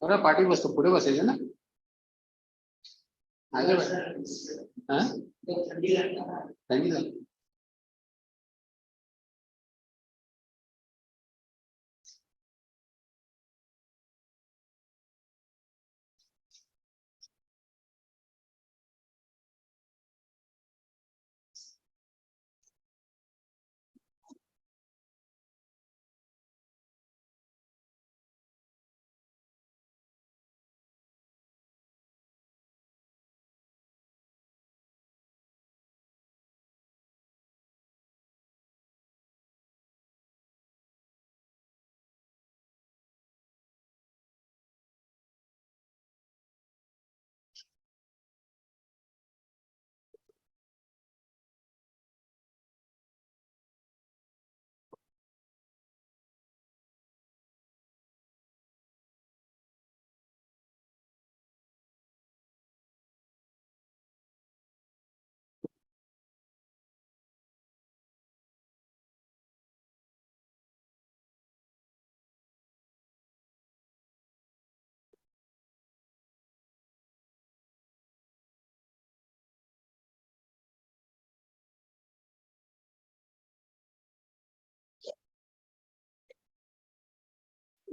और पार्टी बस तो पुढे बसायचं ना आगे हां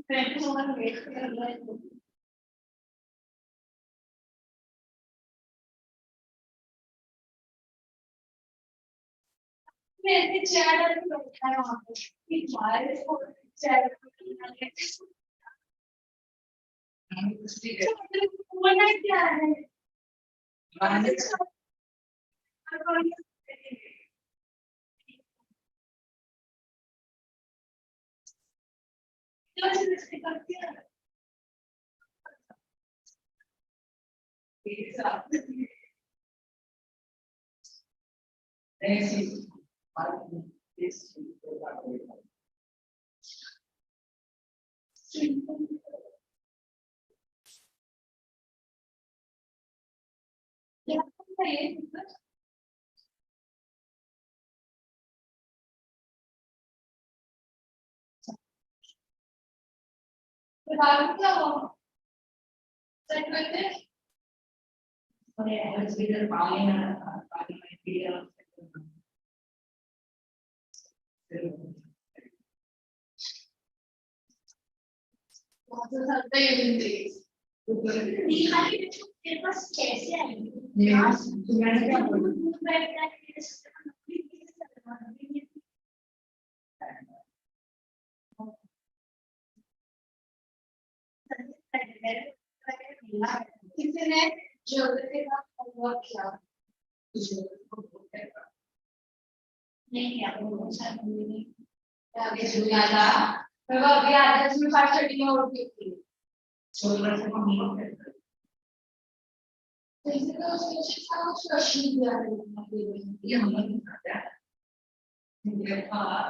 थँक यू मैं चैनल पे बैठा है वहां पे कि हमारे को चैनल बोलना क्या है कैसे किसने ज्योग्राफी का होमवर्क किया नहीं किया वो शायद नहीं आगे जुड़ा था तो वो अभी आधा इसमें 5:30 में उठ गई थी ज्योग्राफी का होमवर्क करता तो इसे तो सोचिए क्या कुछ क्वेश्चन दिया है ये हम नहीं करते हैं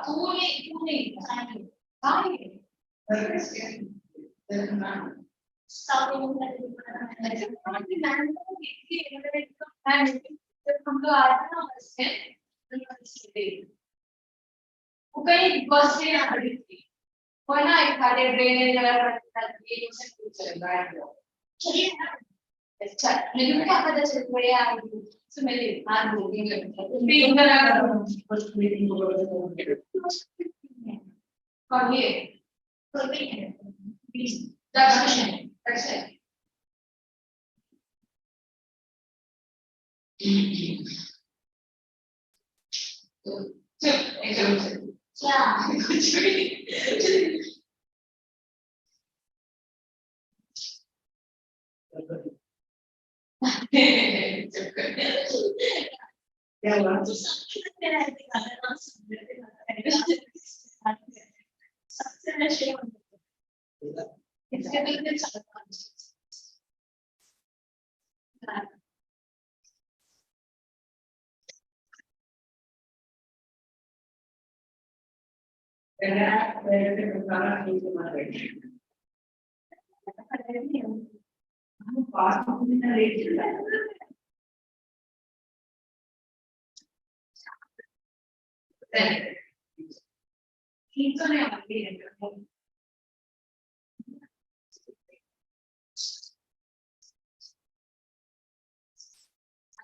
तू नहीं हाँ ये स्टार्टिंग में जब हम लोग आए थे ना बस में वो कहीं बस से आ रही थी वो ना एक खाली ड्रेनेज वगैरह ये उसे कुछ चल रहा है चलिए ना अच्छा लेकिन क्या पता चल पड़े आ रही तो मेरे हाथ बोल गए मीटिंग करा करो बस मीटिंग और ये तो नहीं है दर्शन दर्शन चुप क्या कुछ भी क्या हुआ सबसे अच्छे इसके लिए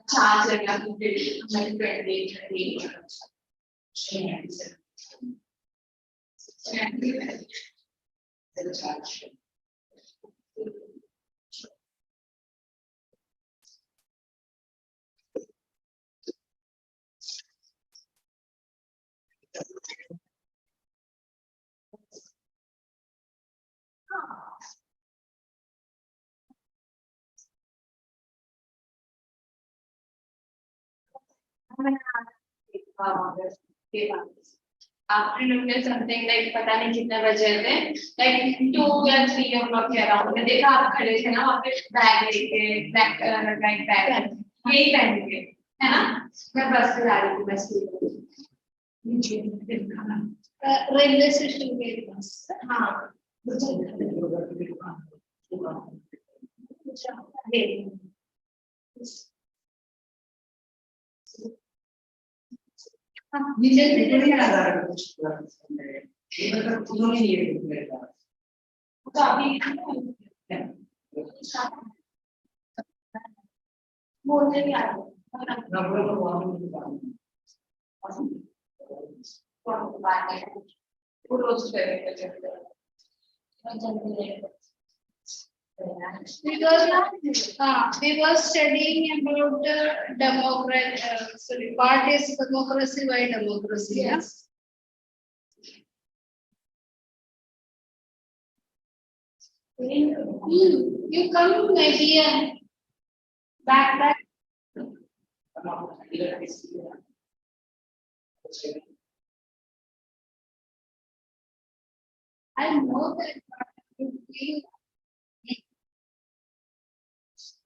charge like a 20. After looking at something like पता नहीं कितने बजे थे like 2 या 3 o'clock के अराउंड में देखा आप खड़े थे ना वहाँ पे बैग लेके ब्लैक कलर का एक बैग यही पहन के है ना मैं बस से जा रही थी बस रेलवे स्टेशन के पास हाँ नीचे थोड़ी आ रहा है कुछ ये मतलब उन्होंने ये किया तो अभी बोलने नहीं आ रहा ना बोलो वहां वो रोज करेंगे we were studying about democracy. Sorry, what is democracy? Why democracy? Yes. You come maybe back. I know that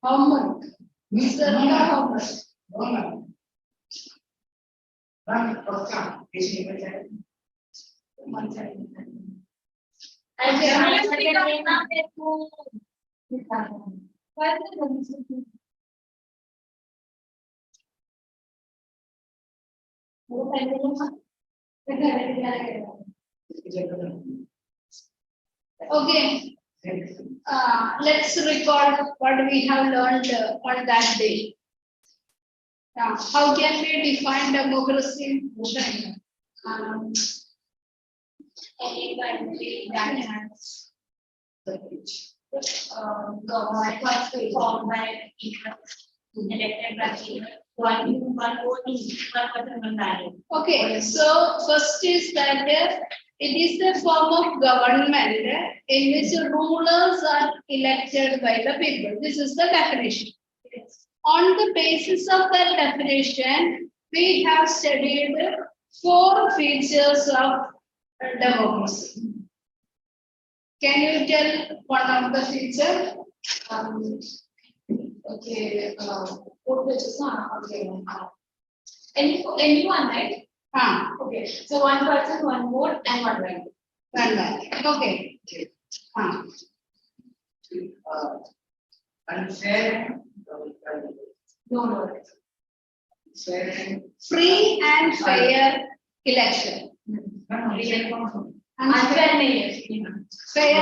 homework. Homework. Okay. Let's record what we have learned on that day. How can we define democracy? Anybody that has government was formed by people elected by people. One vote is 1% value. Okay, so first is that it is the form of government in which rulers are elected by the people. This is the definition. Yes. On the basis of that definition, we have studied 4 features of democracy. Can you tell one of the features? Okay, anyone, right? Okay, so 1 person, 1 vote, and 1 right. 1 right. Okay. Unfair. No. Free and fair election. Unfair fair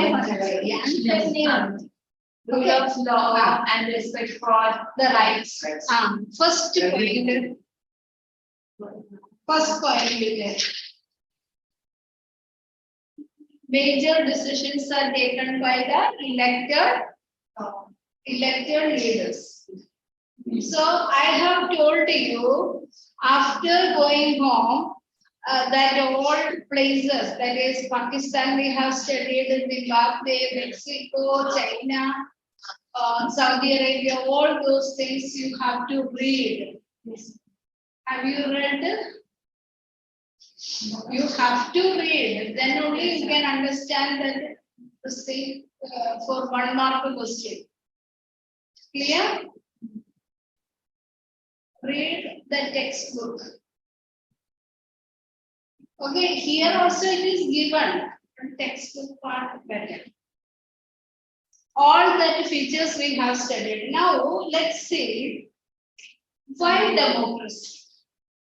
rule of law and respect for the rights. First point. Major decisions are taken by the elected leaders. So I have told you after going home that all places, that is Pakistan, we have studied Zimbabwe, Mexico, China, Saudi Arabia, all those things you have to read. Have you read? You have to read, then only you can understand that the same for 1 mark question. Clear? Read the textbook. Okay, here also it is given. Textbook part better. All that features we have studied. Now let's see why democracy.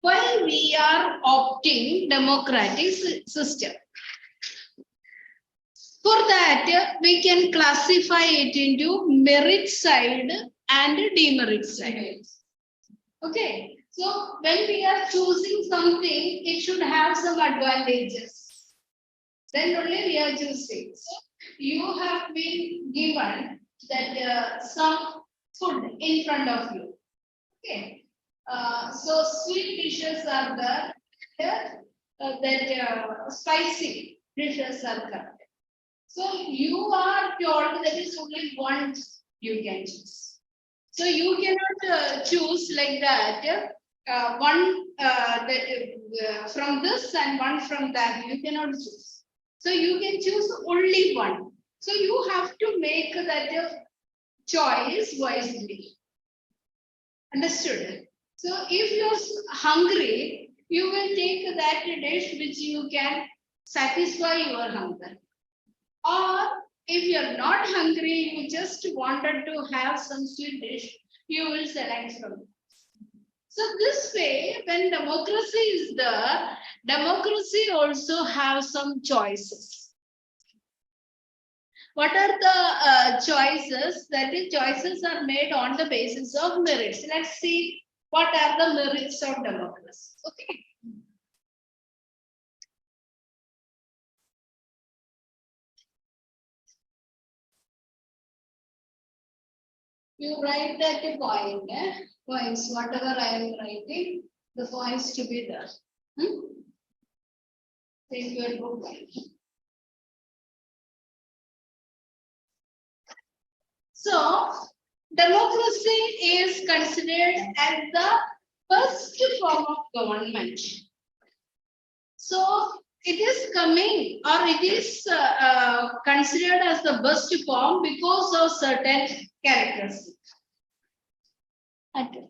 Why we are opting democratic system. For that, we can classify it into merit side and demerit side. Okay. So when we are choosing something, it should have some advantages. Then only we are choosing. So you have been given that some food in front of you. Okay. So sweet dishes are there. That spicy dishes are there. So you are told that is only one you can choose. So you cannot choose like that. One from this and one from that. You cannot choose. So you can choose only one. So you have to make that choice wisely. Understood? So if you're hungry, you will take that dish which you can satisfy your hunger. Or if you're not hungry, you just wanted to have some sweet dish, you will select from it. So this way, when democracy is there, democracy also has some choices. What are the choices? That is, choices are made on the basis of merits. Let's see what are the merits of democracy. Okay. You write that point, points, whatever I am writing, the points to be there. Take your book. So, democracy is considered as the first form of government. So, it is coming or it is considered as the best form because of certain characteristics. Okay.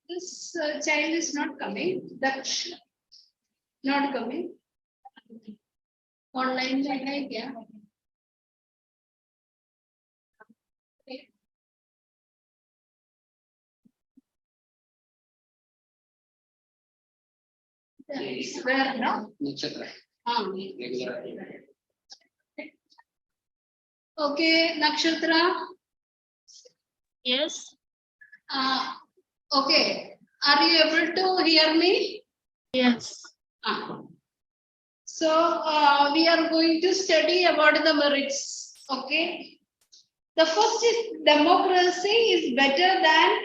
This child is not coming. That's not coming. Online जाना है क्या? Where no? Nakshatra. Regular. Okay, Nakshatra. Yes, Okay. Are you able to hear me? yes. So we are going to study about the merits. Okay. The first is democracy is better than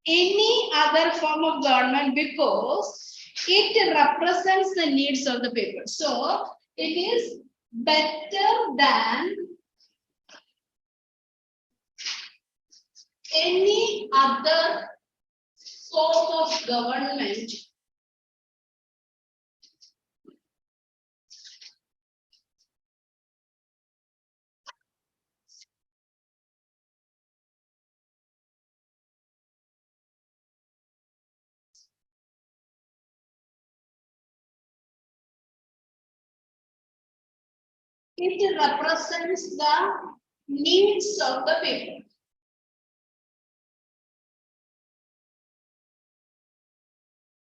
any other form of government because it represents the needs of the people. So it is better than any other form of government it represents the needs of the people.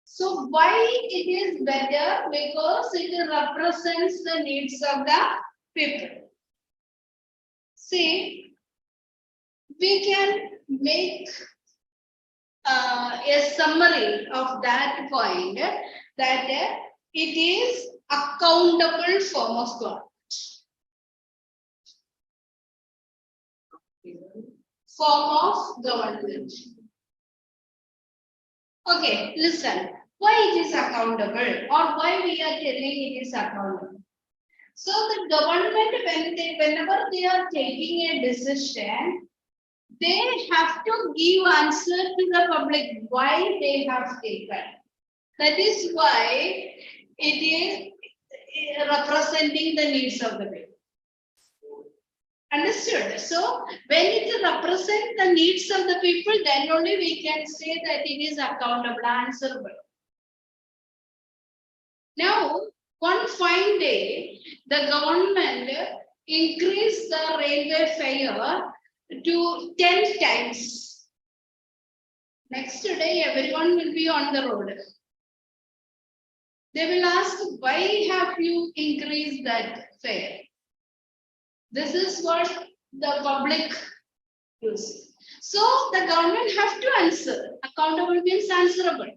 So why it is better? Because it represents the needs of the people. See, we can make a summary of that point that it is accountable form of government. Form of government. Okay, listen. Why it is accountable or why we are telling it is accountable? So the government, whenever they are taking a decision, they have to give answer to the public why they have taken. That is why it is representing the needs of the people. Understood? So when it represents the needs of the people, then only we can say that it is accountable, answerable. Now, one fine day, the government increased the railway fare to 10 times. Next day, everyone will be on the road. They will ask, why have you increased that fare? This is what the public use. So the government have to answer. Accountable means answerable.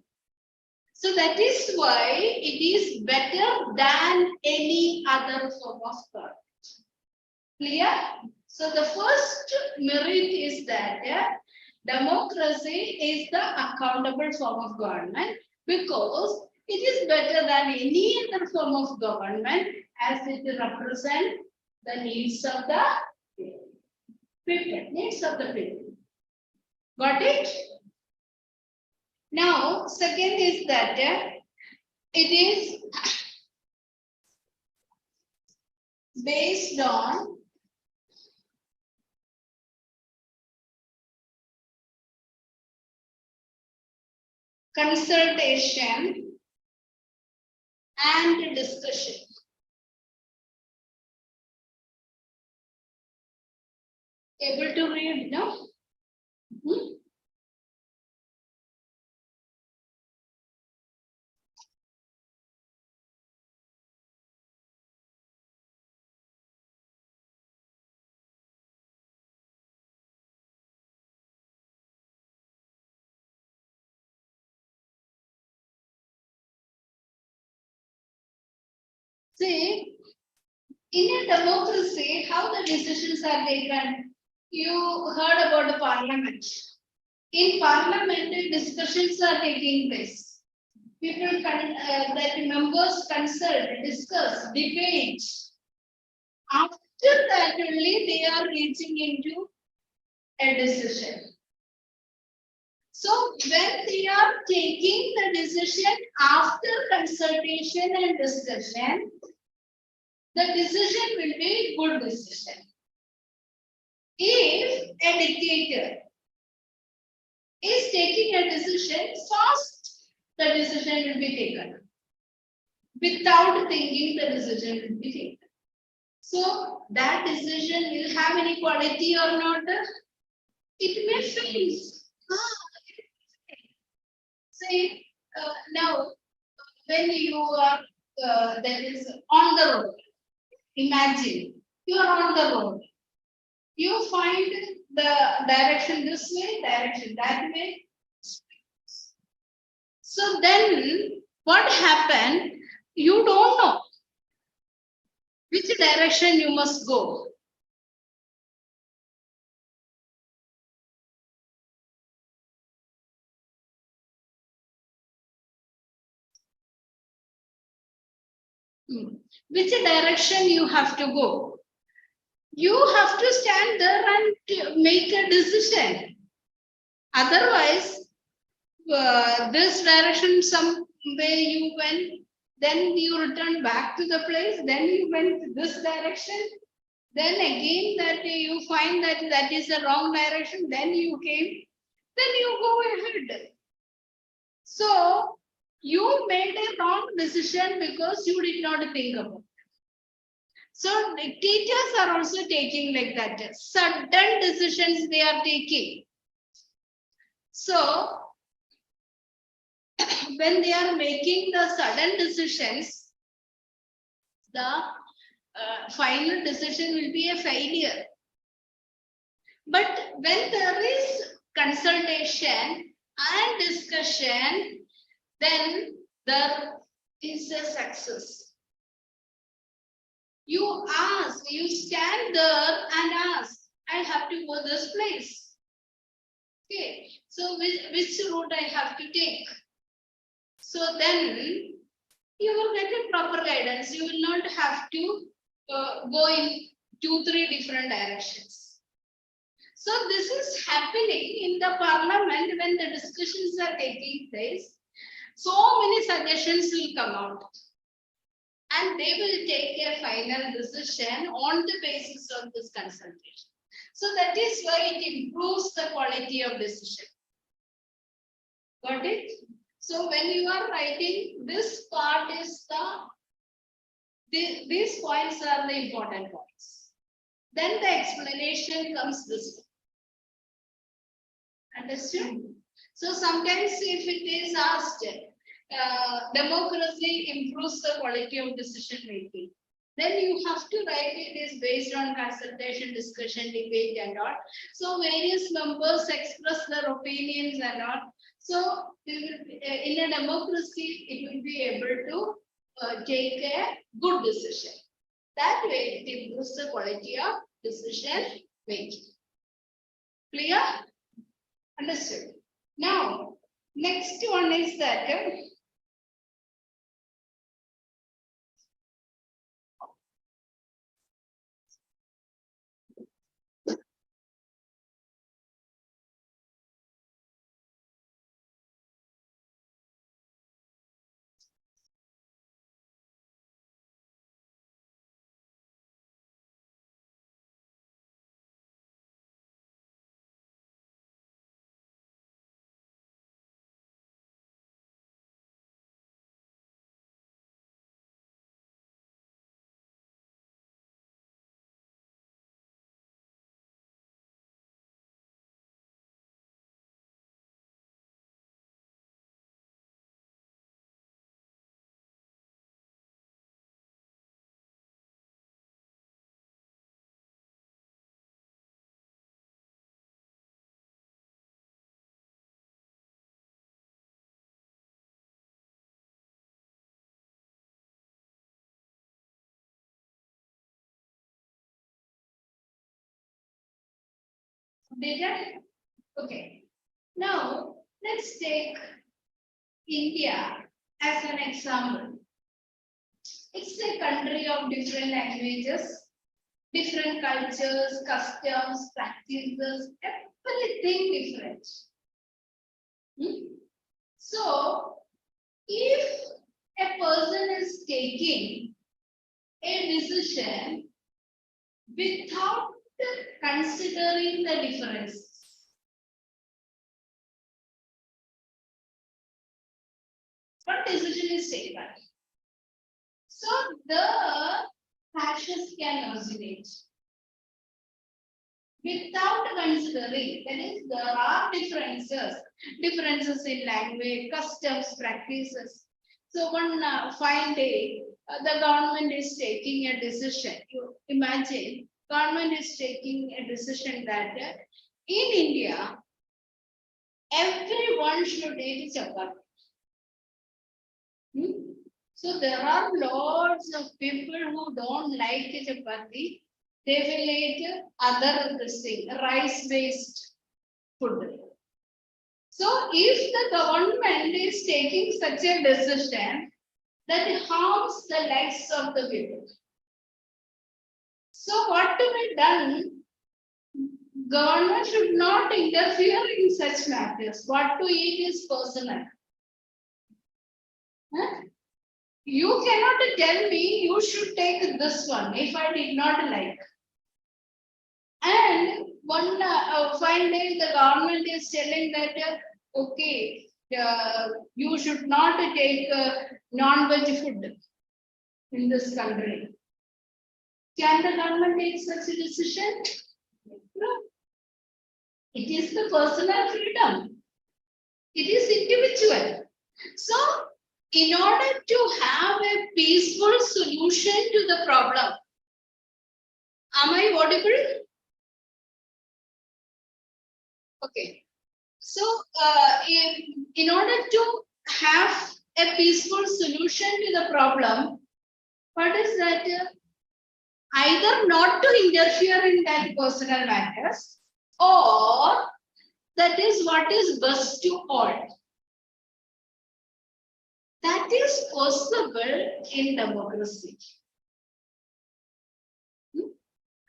So that is why it is better than any other form of government. Clear? So the first merit is that democracy is the accountable form of government because it is better than any other form of government as it represents the needs of the people. Needs of the people. Got it? Now, second is that it is based on consultation and discussion. Able to read, no? See, in a democracy, how the decisions are taken? You heard about the parliament. In parliament, discussions are taking place. People that members consult, discuss, debate. After that only they are reaching into a decision. So when they are taking the decision after consultation and discussion, the decision will be good decision. If a dictator is taking a decision, first the decision will be taken. Without thinking, the decision will be taken. So that decision will have any quality or not? It may fail. Say now, when you are that is on the road, imagine you are on the road. You find the direction this way, direction that way. So then what happened? You don't know which direction you must go. Which direction you have to go? You have to stand there and make a decision. Otherwise, this direction, some way you went, then you return back to the place, then you went this direction, then again that you find that that is the wrong direction, then you came, then you go ahead. So you made a wrong decision because you did not think about it. So teachers are also taking like that. Sudden decisions they are taking. So when they are making the sudden decisions, the final decision will be a failure. But when there is consultation and discussion, then there is a success. You ask, you stand there and ask, I have to go this place. Okay, so which route I have to take? So then you will get a proper guidance. You will not have to go in 2-3 different directions. So this is happening in the parliament when the discussions are taking place. So many suggestions will come out. And they will take a final decision on the basis of this consultation. So that is why it improves the quality of decision. Got it? So when you are writing, this part is these points are the important points. Then the explanation comes this way. Understood? So sometimes if it is asked, democracy improves the quality of decision making, then you have to write it is based on consultation, discussion, debate and all. So various members express their opinions and all. So in a democracy, it will be able to take a good decision. That way, it improves the quality of decision making. Clear? Understood. Now, next one is that data. Okay. Now, let's take India as an example. It's a country of different languages, different cultures, customs, practices, everything different. So, if a person is taking a decision without considering the differences, what decision is taken? So the fascists can originate without considering, that is, there are differences in language, customs, practices. So one fine day, the government is taking a decision. You imagine, government is taking a decision that in India, everyone should eat chapati. So there are lots of people who don't like chapati. They will eat other rice-based food. So if the government is taking such a decision that harms the lives of the people, so what to be done? Government should not interfere in such matters. What to eat is personal. Huh? You cannot tell me you should take this one if I did not like. And one fine day the government is telling that okay, you should not take non-veg food in this country. Can the government take such a decision? No. It is the personal freedom. It is individual. So, in order to have a peaceful solution to the problem, am I audible? Okay. So, in order to have a peaceful solution to the problem, what is that? Either not to interfere in that personal matters, or that is what is best to all. That is possible in democracy.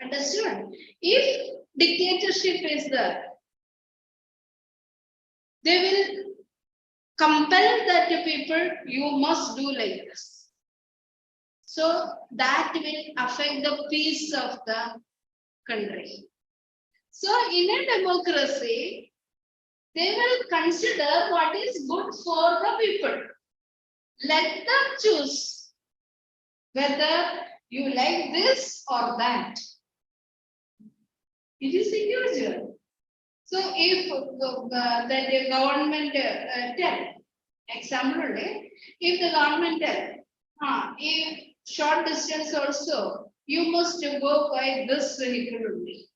Understood? If dictatorship is there, they will compel that the people, you must do like this. So that will affect the peace of the country. So in a democracy, they will consider what is good for the people. Let them choose whether you like this or that. It is individual. So if the government tell, example, if the government tell, if short distance also, you must go by this vehicle only.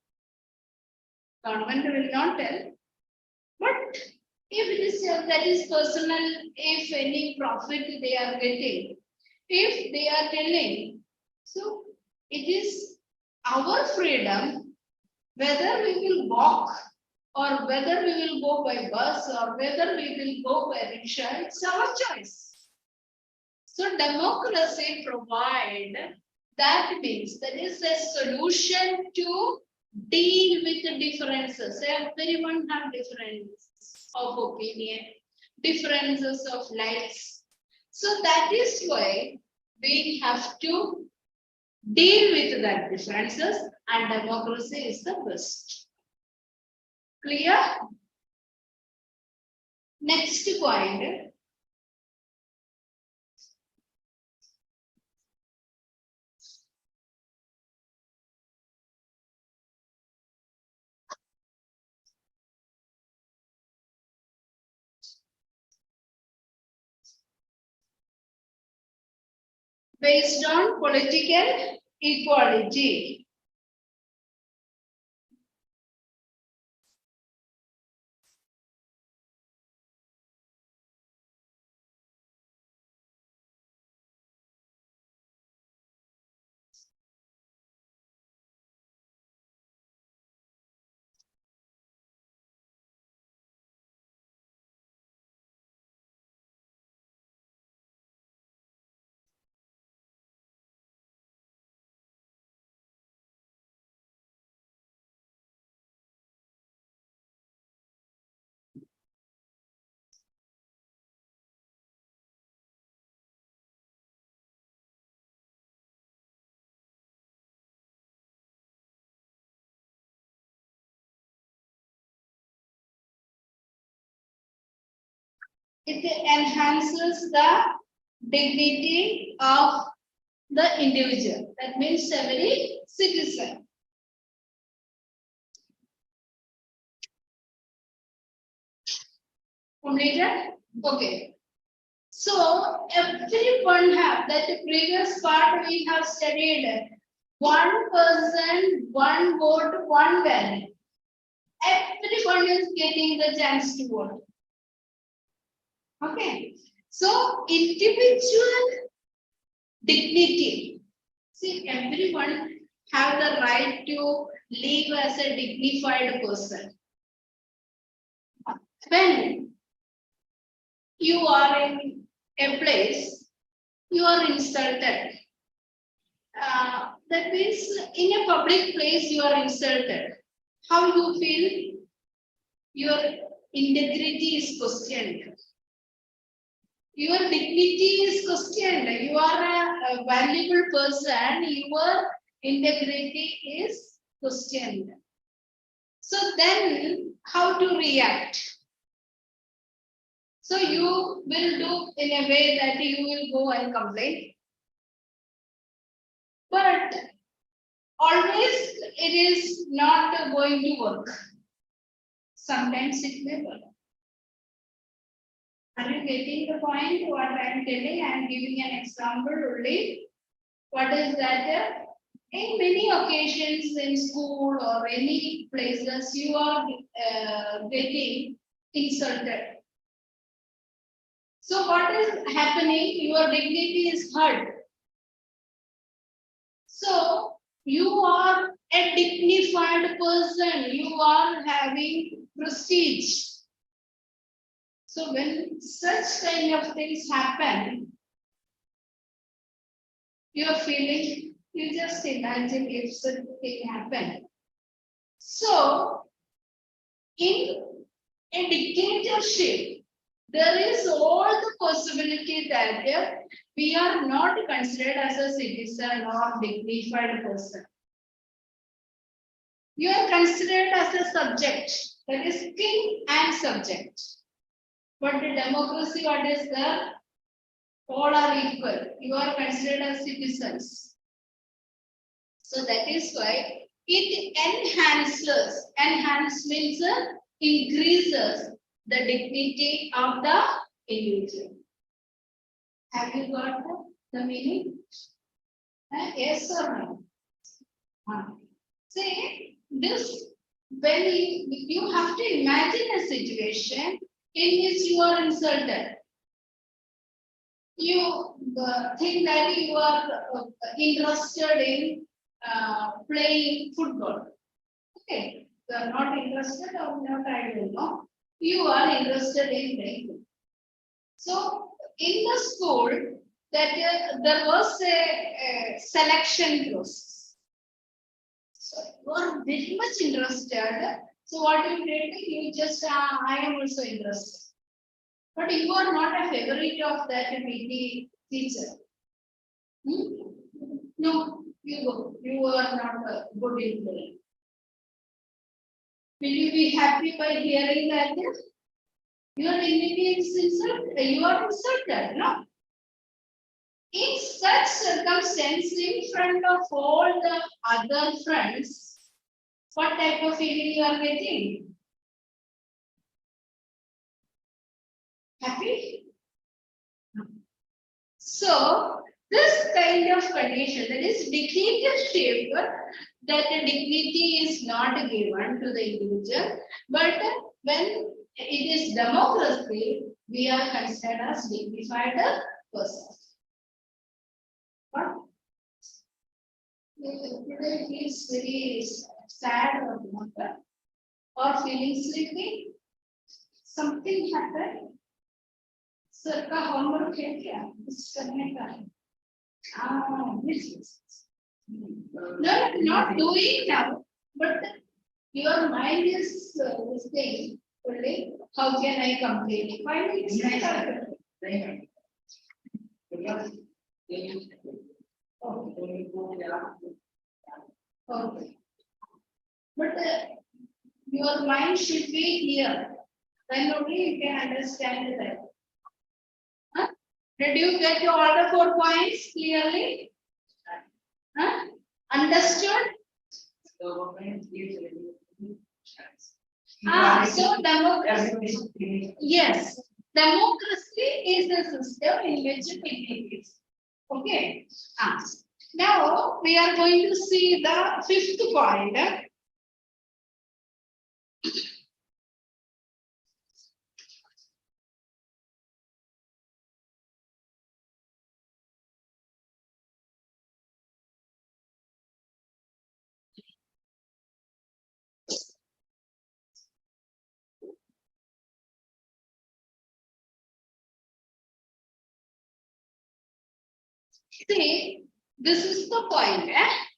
Government will not tell. But if it is that is personal, if any profit they are getting, if they are telling, so it is our freedom whether we will walk or whether we will go by bus or whether we will go by rickshaw, it's our choice. So democracy provide, that means there is a solution to deal with the differences. Everyone have differences of opinion, differences of likes. So that is why we have to deal with that differences, and democracy is the best. Clear? Next point. Based on political equality. It enhances the dignity of the individual. That means every citizen. Completed? Okay. So everyone have that previous part we have studied. One person, one vote, one value. Everyone is getting the chance to vote. Okay. So individual dignity. See, everyone have the right to live as a dignified person. When you are in a place, you are insulted. That means in a public place you are insulted. How you feel? Your integrity is questioned. Your dignity is questioned. You are a valuable person. Your integrity is questioned. So then, how to react? So you will do in a way that you will go and complain. But always it is not going to work. Sometimes it may work. Are you getting the point what I am telling? I am giving an example only. What is that? In many occasions in school or any places, you are getting insulted. So what is happening? Your dignity is hurt. So you are a dignified person. You are having prestige. So when such kind of things happen, you are feeling, you just imagine if such thing happened. So in a dictatorship, there is all the possibility that we are not considered as a citizen or dignified person. You are considered as a subject, that is king and subject. But the democracy, what is there? All are equal. You are considered as citizens. So that is why it enhances means increases the dignity of the individual. Have you got the meaning? Yes or no? See, this when you have to imagine a situation in which you are insulted. You think that you are interested in playing football. Okay, you are not interested or not, I don't know. You are interested in playing football. So in the school, that there was a selection process. So you are very much interested. So what you did, you just I am also interested. But you are not a favorite of that PT teacher. Hmm? No, you go. You are not good in playing. Will you be happy by hearing that? Your dignity is insulted. You are insulted, no? In such circumstance, in front of all the other friends, what type of feeling you are getting? Happy? So, this kind of condition, that is dictatorship, that the dignity is not given to the individual, but when it is democracy, we are considered as dignified persons. But today feels very sad or feeling sleepy. Something happened. Sir का homework है क्या कुछ करने का है no, not doing now, but your mind is saying only how can I complete? Why it's okay. But your mind should be here. Then only you can understand that. Huh? Did you get all the 4 points clearly? Huh? Understood? So democracy. Yes, democracy is a system in which it is. Okay. Now we are going to see the 5th point. See, this is the point,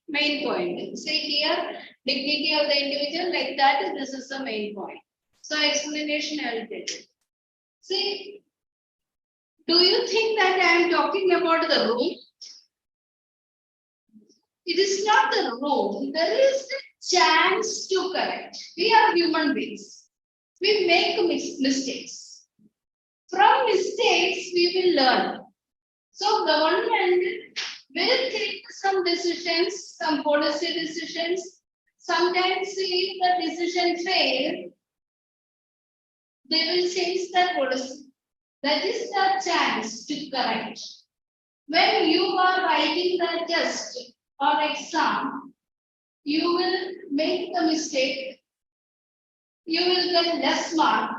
main point. See here, dignity of the individual, like that, this is the main point. So explanation I will take it. See, do you think that I am talking about the room? It is not the room. There is a chance to correct. We are human beings. We make mistakes. From mistakes, we will learn. So government will take some decisions, some policy decisions. Sometimes if the decision fails, they will change the policy. That is the chance to correct. When you are writing the test or exam, you will make the mistake. You will get less mark.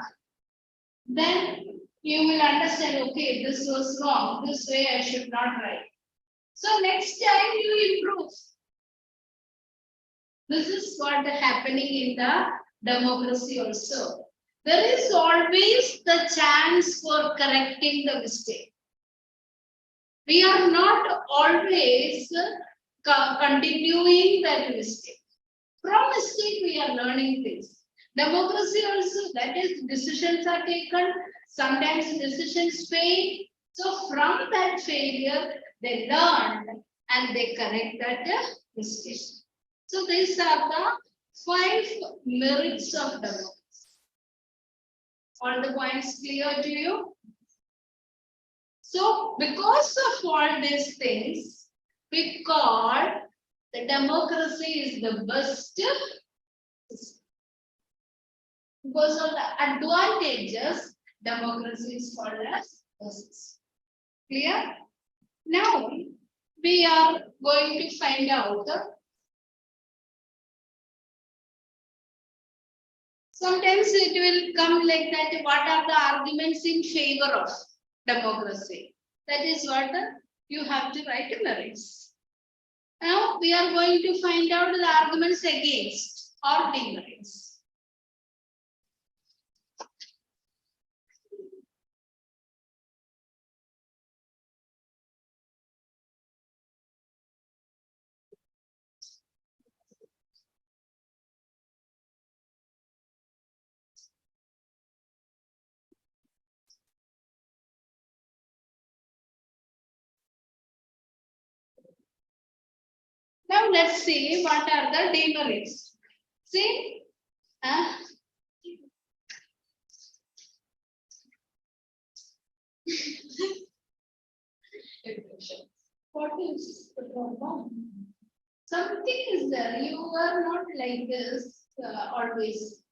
Then you will understand, okay, this was wrong. This way I should not write. So next time you improve. This is what is happening in the democracy also. There is always the chance for correcting the mistake. We are not always continuing that mistake. From mistake, we are learning things. Democracy also, that is, decisions are taken. Sometimes decisions fail. So from that failure, they learn and they correct that mistake. So these are the 5 merits of democracy. All the points clear to you? So because of all these things, we call the democracy is the best system. Because of the advantages, democracy is called as best. Clear? Now, we are going to find out. Sometimes it will come like that. What are the arguments in favor of democracy? That is what you have to write in merits. Now we are going to find out the arguments against or demerits. Now let's see what are the demerits. See, what is the problem? Something is there. You are not like this always.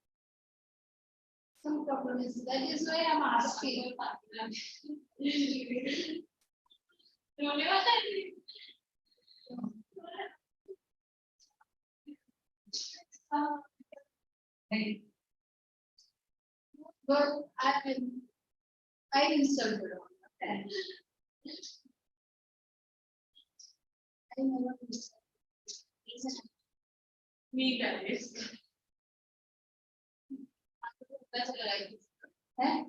Some problem is that is why I'm asking. But I insulted on that. I never insulted. Me that is. That's what I did. What?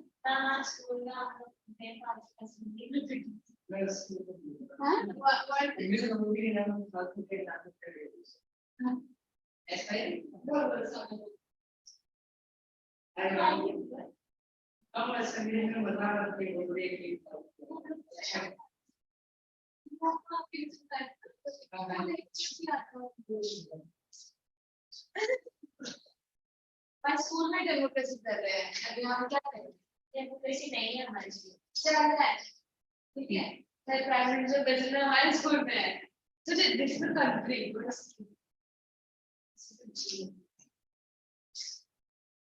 My school में democracy कर रहे हैं अभी हम क्या करें democracy नहीं है हमारे स्कूल चल रहा है ठीक है सर प्राइम मिनिस्टर प्रेसिडेंट हमारे स्कूल में है so this is the country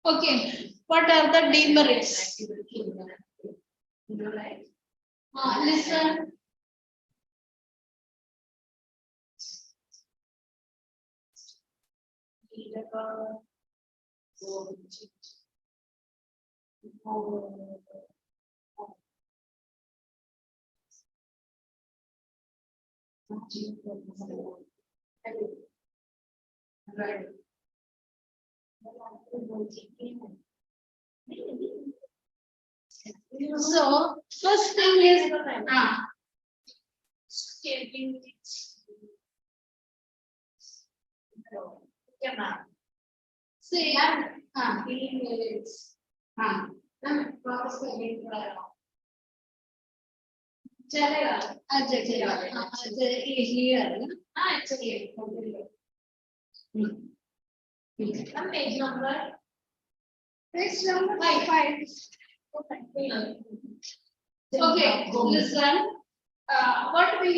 okay what are the demerits listen right. So first thing is see चलेगा अच्छा चलेगा अच्छा ये है ना हाँ चलिए page number 5 okay listen what we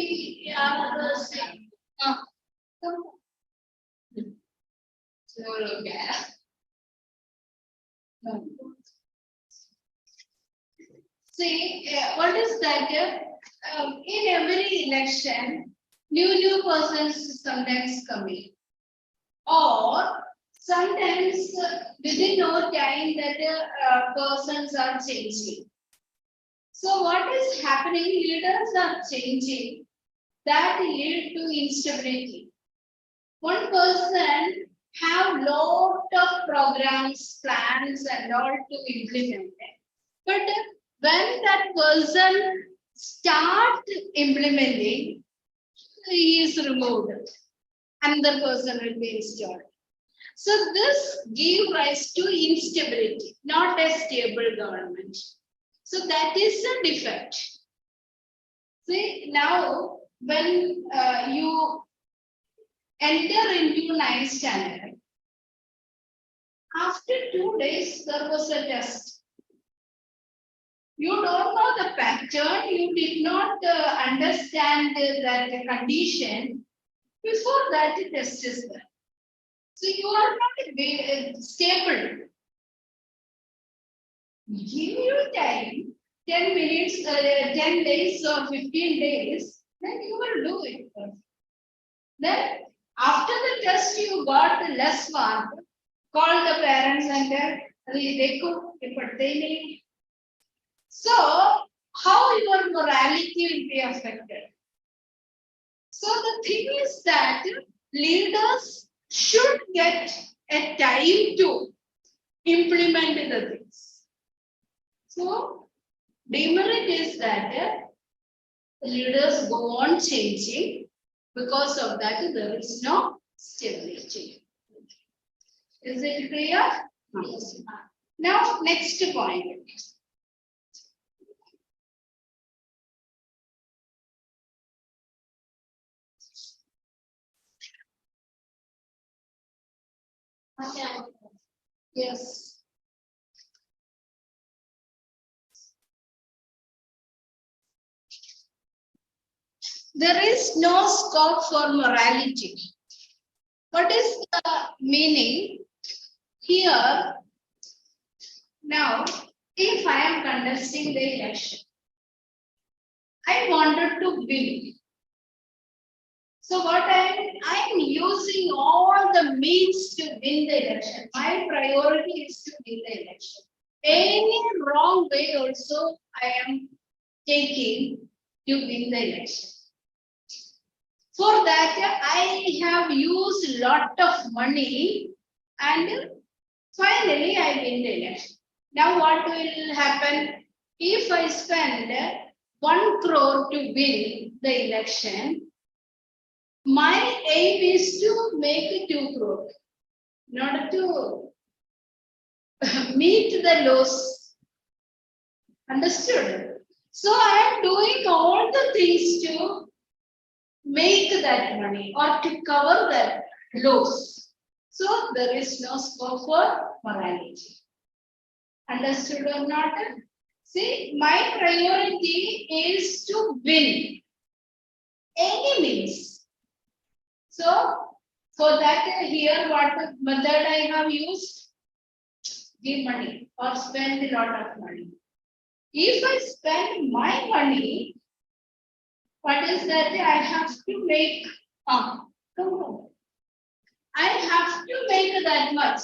are saying see what is that in every election new persons sometimes come in or sometimes within no time that persons are changing. So what is happening? Leaders are changing that lead to instability. One person have lot of programs, plans and all to implement it. But when that person start implementing, he is removed. Another person will be installed. So this gives rise to instability, not a stable government. So that is a defect. See, now when you enter into 9th standard, after 2 days there was a test. You don't know the pattern, you did not understand that condition. Before that, the test is there. So you are not stable. Give you time, 10 minutes, 10 days or 15 days, then you will do it. Then after the test you got the less mark, call the parents and then they could pertaining. So how your morality will be affected? So the thing is that leaders should get a time to implement the things. So demerit is that leaders go on changing. Because of that, there is no stability. Is it clear? Yes. Now, next point. Yes. There is no scope for morality. What is the meaning? Here, now, if I am contesting the election, I wanted to win. So what I'm using all the means to win the election. My priority is to win the election. Any wrong way also I am taking to win the election. For that, I have used lot of money and finally I win the election. Now what will happen? If I spend 1 crore to win the election, my aim is to make 2 crore, not to meet the loss. Understood? So I am doing all the things to make that money or to cover that loss. So there is no scope for morality. Understood or not? See, my priority is to win any means. So for that here what method I have used? Give money or spend a lot of money. If I spend my money, what is that I have to make? Come on. I have to make that much.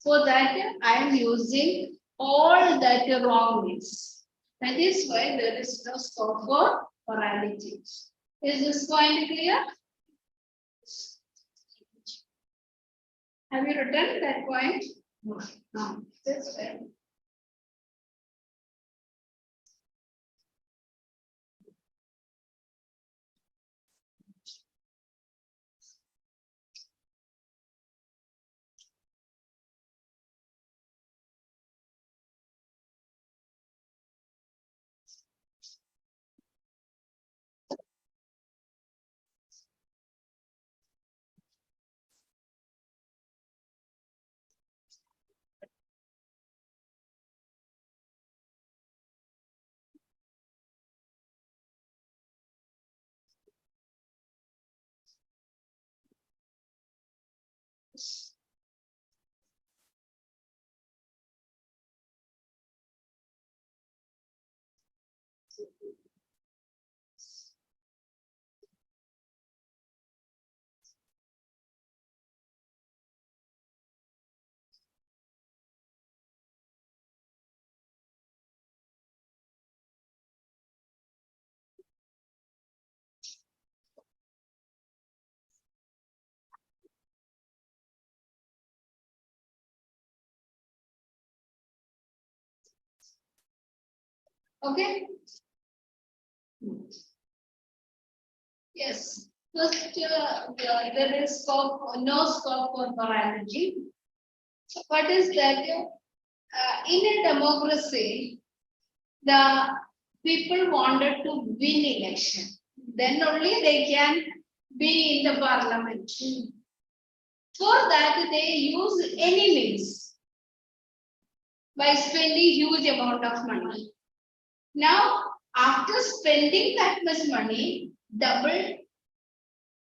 For that I am using all that wrong means. That is why there is no scope for morality. Is this point clear? Have you written that point? No. That's fair. Okay. Yes. First, there is scope, no scope for morality. What is that? In a democracy, the people wanted to win election. Then only they can be in the parliament. For that, they use any means by spending huge amount of money. Now, after spending that much money, double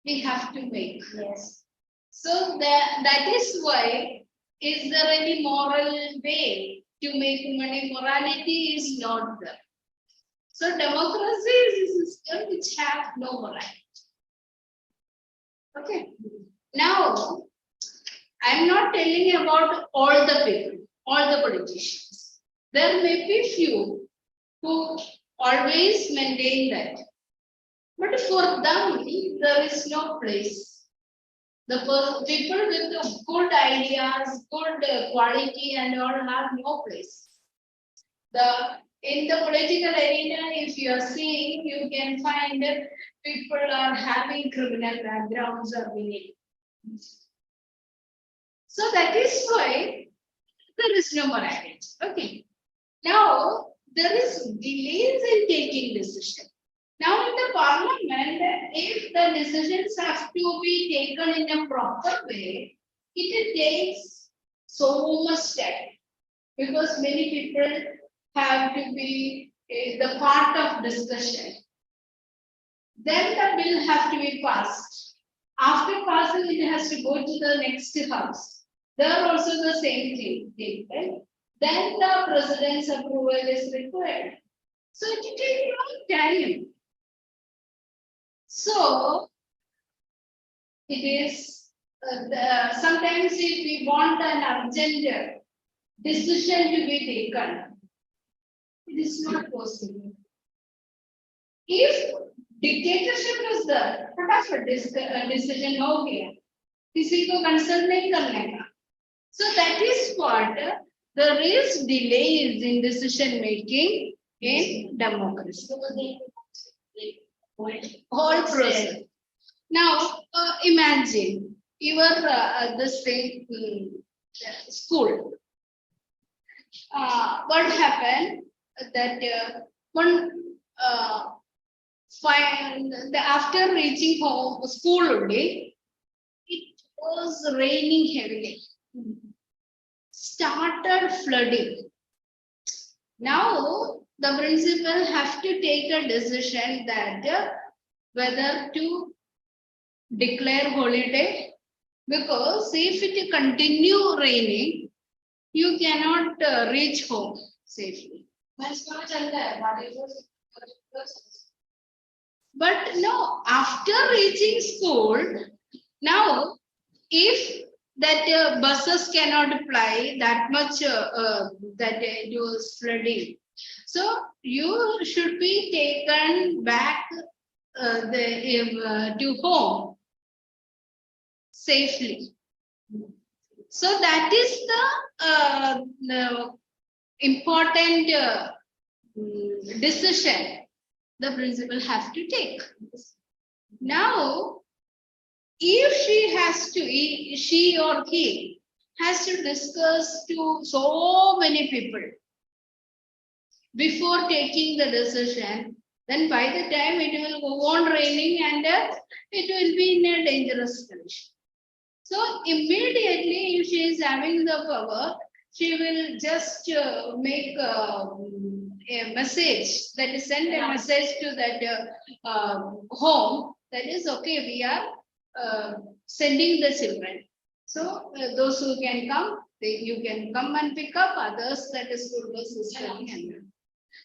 we have to make. Yes. So that is why, is there any moral way to make money? Morality is not there. So democracy is a system which have no morality. Okay. Now, I'm not telling about all the people, all the politicians. There may be few who always maintain that. But for them, there is no place. The people with the good ideas, good quality and all have no place. In the political arena, if you are seeing, you can find that people are having criminal backgrounds or being. So that is why there is no morality. Okay. Now there is delays in taking decision. Now in the parliament, if the decisions have to be taken in a proper way, it takes so much time because many people have to be the part of discussion. Then the bill have to be passed. After passing, it has to go to the next house. There also the same thing, right? Then the president's approval is required. So it takes long time. So it is sometimes if we want an urgent decision to be taken, it is not possible. If dictatorship is there, फटाफट decision हो गया, किसी को consult नहीं करने का. So that is what there is delays in decision making in democracy. Whole process. Now imagine your this thing school. What happened that one after reaching home school only, it was raining heavily. Started flooding. Now the principal have to take a decision that whether to declare holiday, because if it continue raining, you cannot reach home safely. But no, after reaching school, now if that buses cannot apply that much that it was flooding, so you should be taken back to home safely. So that is the important decision the principal has to take. Now, if she or he has to discuss to so many people before taking the decision, then by the time it will go on raining and it will be in a dangerous condition. So immediately, if she is having the power, she will just make a message, that is send a message to that home, that is okay, we are sending the children. So those who can come, you can come and pick up, others that is school bus is coming.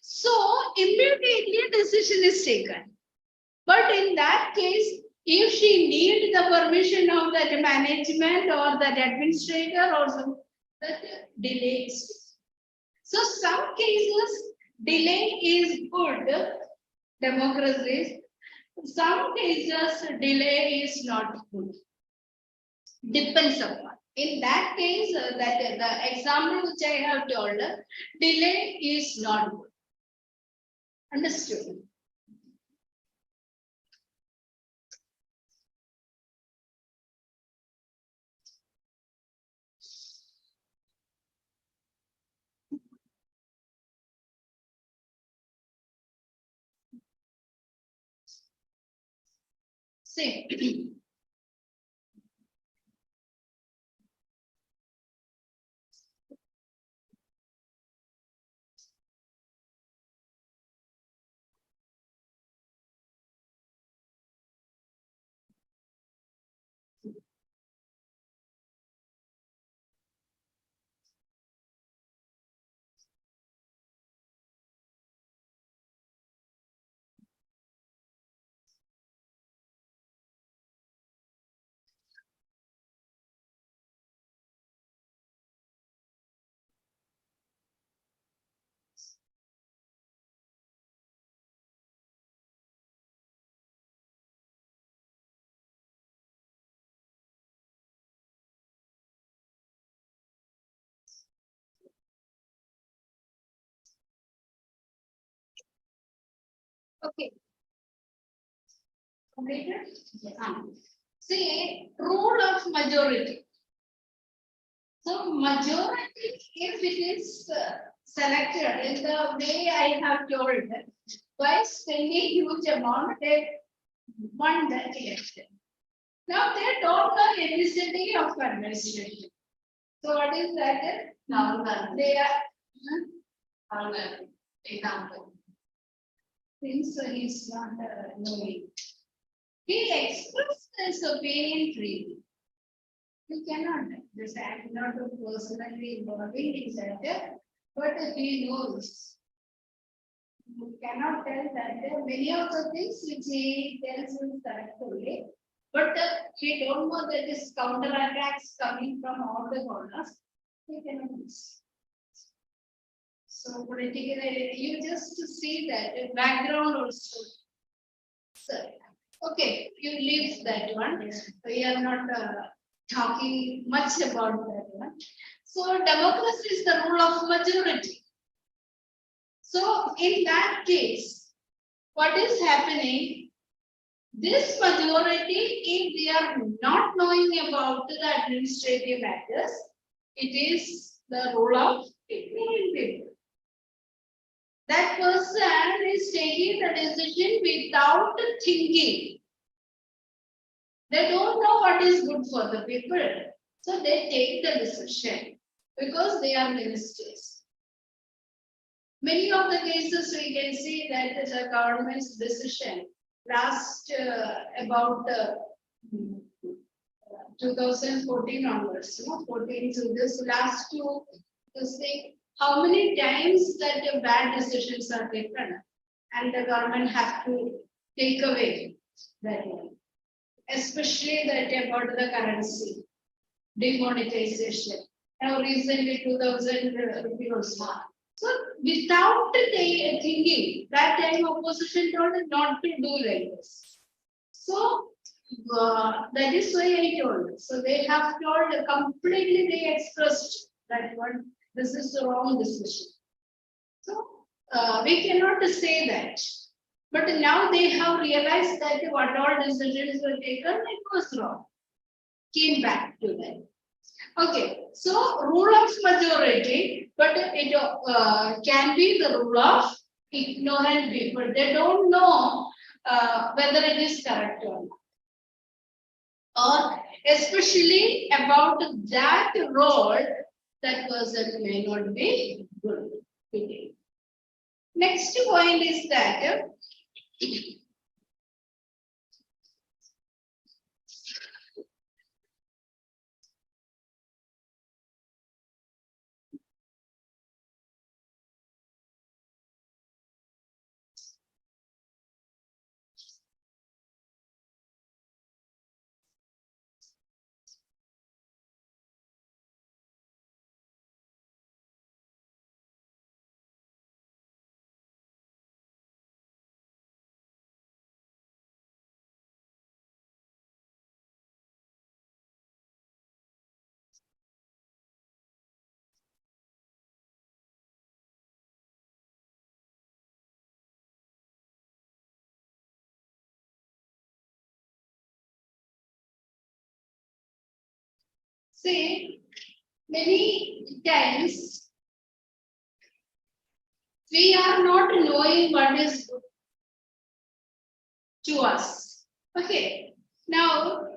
So immediately a decision is taken. But in that case, if she need the permission of that management or that administrator or some, that delays. So some cases delay is good, democracy. Some cases delay is not good. Depends upon. In that case, that the example which I have told, delay is not good. Understood? See. Okay. Completed? See, rule of majority. So majority, if it is selected in the way I have told, by spending huge amount, they won that election. Now they don't know necessity of administration. So what is that? Now, They are, example. since he is not knowing. He expressed his opinion freely. You cannot, this I am not personally involving in that, but he knows. You cannot tell that many of the things which he tells is correctly, but he don't know that is counterattacks coming from all the corners. He cannot miss. So politically, you just see that background also. So, okay, you leave that one. We are not talking much about that one. So democracy is the rule of majority. So in that case, what is happening? This majority, if they are not knowing about the administrative matters, it is the rule of ignorant people. That person is taking the decision without thinking. They don't know what is good for the people. So they take the decision because they are ministers. Many of the cases we can see that the government's decision last about 2014 onwards, 14 to this last to say how many times that bad decisions are taken and the government have to take away that one. Especially that about the currency, demonetization. Now recently 2000 rupees. So without thinking, that time opposition told not to do like this. So that is why I told. So they have told completely, they expressed that one, this is the wrong decision. So we cannot say that. But now they have realized that what all decisions were taken, it was wrong. Came back to them. Okay, so rule of majority, but it can be the rule of ignorant people. They don't know whether it is correct or not. Or especially about that role, that person may not be good. Next point is that see, many times we are not knowing what is good to us. Okay, now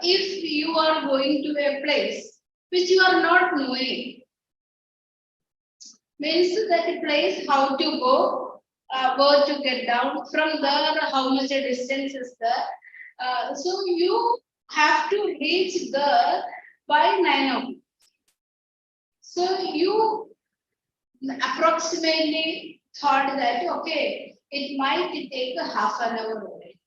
if you are going to a place which you are not knowing, means that place how to go, where to get down, from there how much a distance is there. So you have to reach there by 9 o'clock. So you approximately thought that okay, it might take a half an hour only.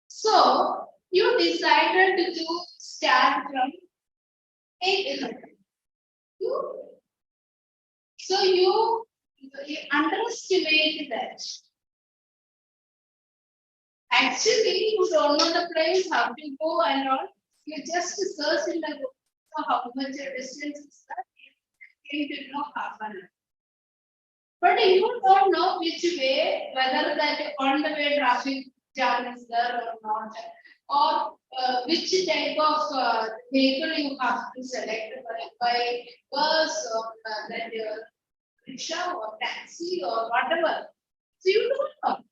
So you decided to start from 8 o'clock. So you underestimate that. Actually, you don't know the place, how to go and all. You just search in the book. So how much a distance is that? You need to know half an hour. But you don't know which way, whether that on the way traffic jam is there or not, or which type of vehicle you have to select by bus or that rickshaw or taxi or whatever. So you don't know.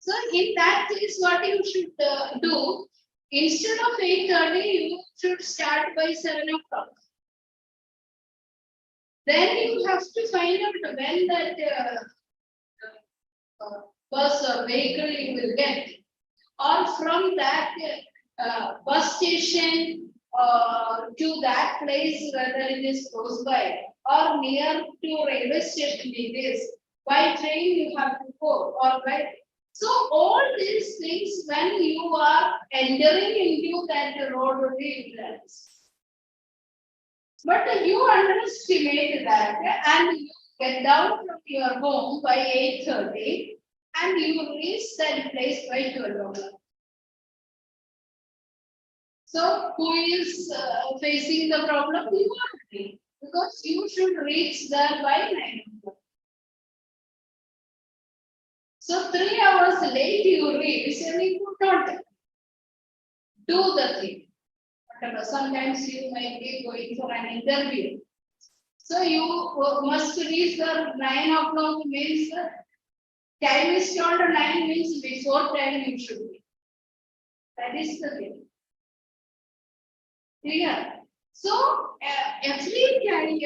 So in that case, what you should do, instead of 8:30, you should start by 7 o'clock. Then you have to find out when that bus or vehicle you will get, or from that bus station to that place, whether it is close by or near to railway station it is. By train you have to go, or by. So all these things, when you are entering into that road, only you realize. But you underestimate that, and you get down from your home by 8:30 and you reach that place by 12 o'clock. So who is facing the problem? You are, because you should reach there by 9 o'clock. So 3 hours late you reach and you could not do the thing. Whatever, sometimes you might be going for an interview. So you must reach the 9 o'clock means time is not 9 means before 10 you should be. That is the thing. Clear? So every time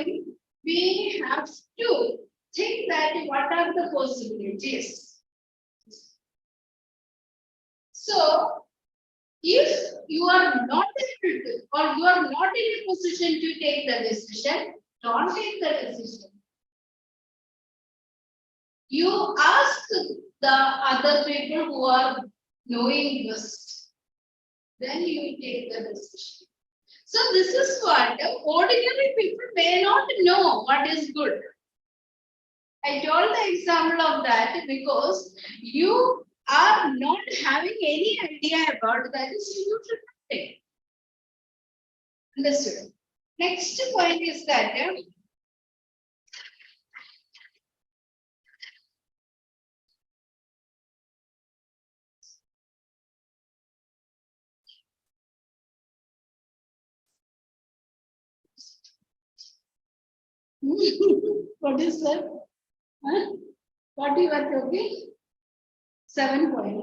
we have to think that what are the possibilities. So if you are not able to, or you are not in a position to take the decision, don't take the decision. You ask the other people who are knowing best, then you will take the decision. So this is what ordinary people may not know what is good. I told the example of that because you are not having any idea about that, so you should not take. Understood? Next point is that what is that? Huh? What you are talking? 7 point.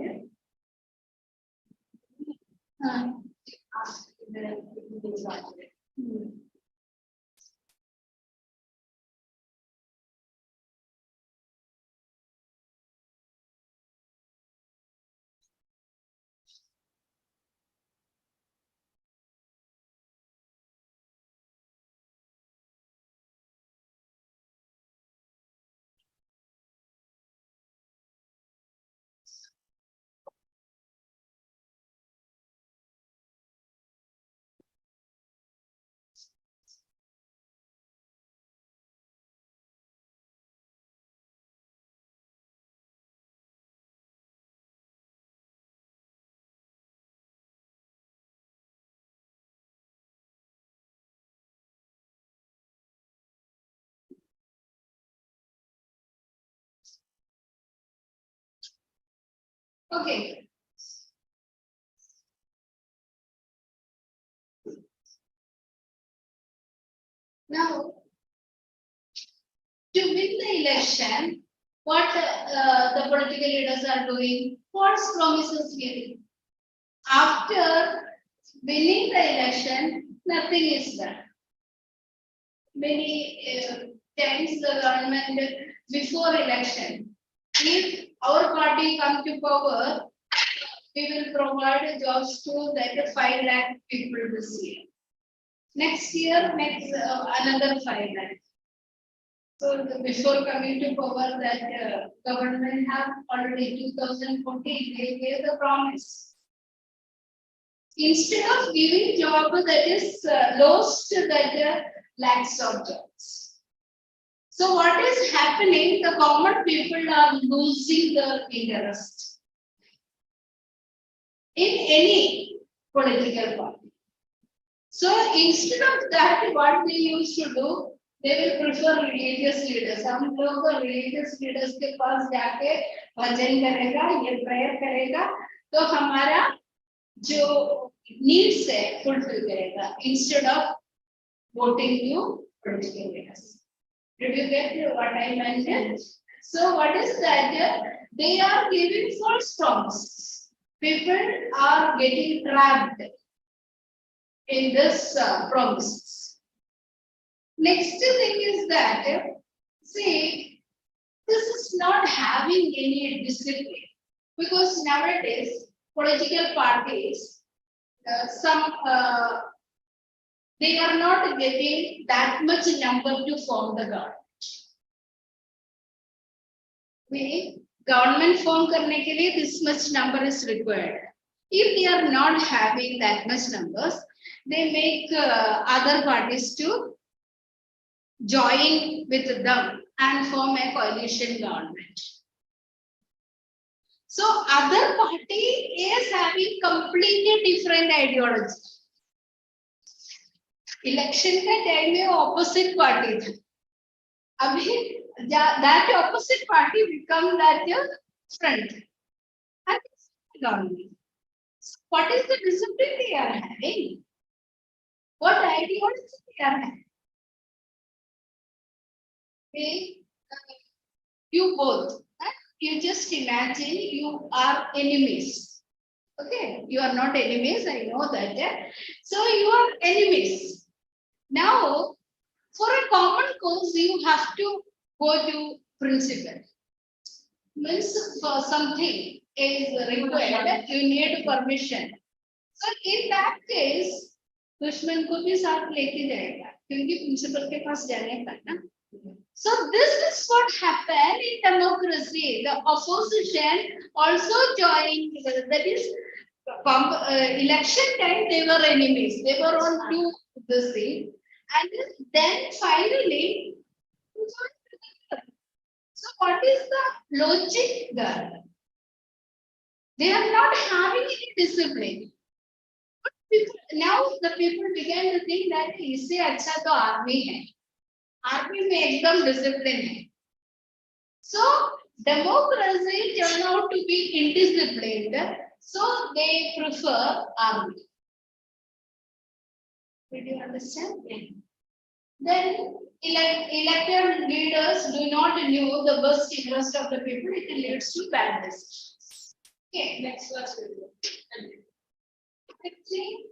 Okay. Now, to win the election, what the political leaders are doing, false promises giving. After winning the election, nothing is done. Many times the government before election, if our party come to power, we will provide jobs to that 5 lakh people this year. Next year, another 5 lakh. So before coming to power, that government have already 2014, they gave the promise. Instead of giving job, that is lost that lakhs of jobs. So what is happening? The common people are losing their interest in any political party. So instead of that, what they used to do, they will prefer religious leaders. हम लोग religious leaders के पास जाके भजन करेगा, ये prayer करेगा, तो हमारा जो needs है fulfill करेगा instead of voting you political leaders. Did you get what I meant? So what is that? They are giving false promises. People are getting trapped in this promises. Next thing is that, see, this is not having any discipline because nowadays political parties, they are not getting that much number to form the government. Meaning, government form करने के लिए this much number is required. If they are not having that much numbers, they make other parties to join with them and form a coalition government. So other party is having completely different ideology. Election का time में opposite party था. अभी that opposite party become that front. And government. What is the discipline they are having? What ideology they are having? Okay. You both. You just imagine you are enemies. Okay, you are not enemies, I know that. So you are enemies. Now, for a common cause, you have to go to principal. Means for something is required, you need permission. So in that case, दुश्मन को भी साथ लेके जाएगा, क्योंकि principal के पास जाने का ना. So this is what happened in democracy. The opposition also joined. That is, election time they were enemies. They were on to this thing, and then finally. So what is the logic there? They are not having any discipline. But now the people began to think that इससे अच्छा तो army है. Army में एकदम discipline है. So democracy turned out to be indisciplined. So they prefer army. Did you understand? Then elected leaders do not know the best interest of the people. It leads to bad decisions. Okay, next verse. I think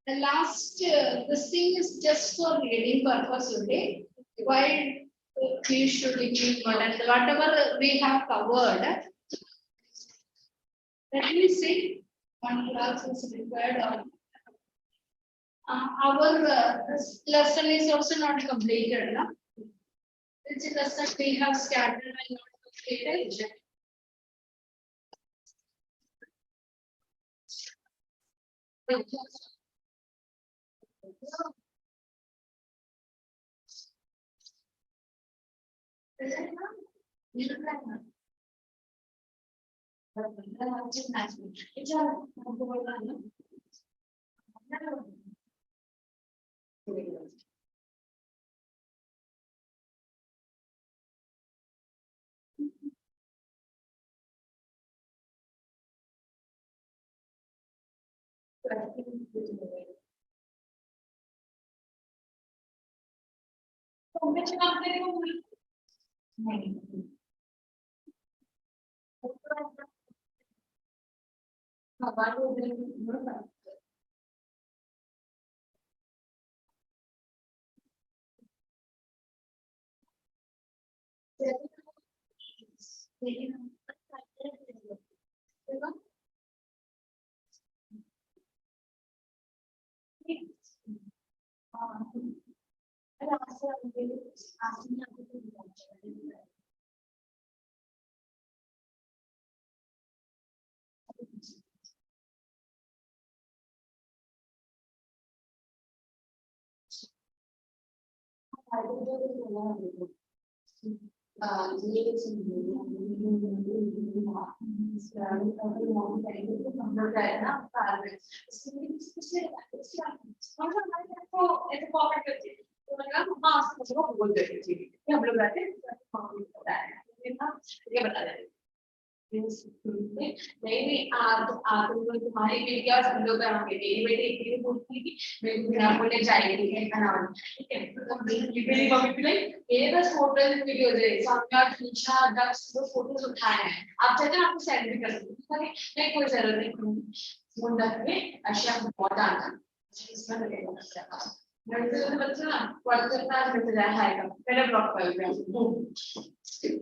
the last this thing is just for reading purpose only. Why we should be important? Whatever we have covered. Let me see. One class is required or. Our lesson is also not completed, no? Which lesson we have started and not completed? ना मम्मा आज मुझे वो बोल देती थी कि हम लोग रहते हैं मम्मा को पता है ये बता देते नहीं नहीं आप लोग तुम्हारी बेटी और सब लोग कराएंगे मेरी बेटी इतनी बोलती थी मेरे को बिना बोले जाएगी है खाना ठीक है तो मेरी मम्मी भी लाइक ये बस फोटोज वीडियोज है सामने पूछा दस वो फोटोज उठाए हैं आप चाहते हैं आपको सेंड भी कर सकते हैं नहीं कोई जरूरत नहीं फोन रख के अशिया बहुत आना इसमें लगेगा मैं तो बच्चा ना व्हाट्सएप पर मैसेज आया है मेरा ब्लॉक कर दिया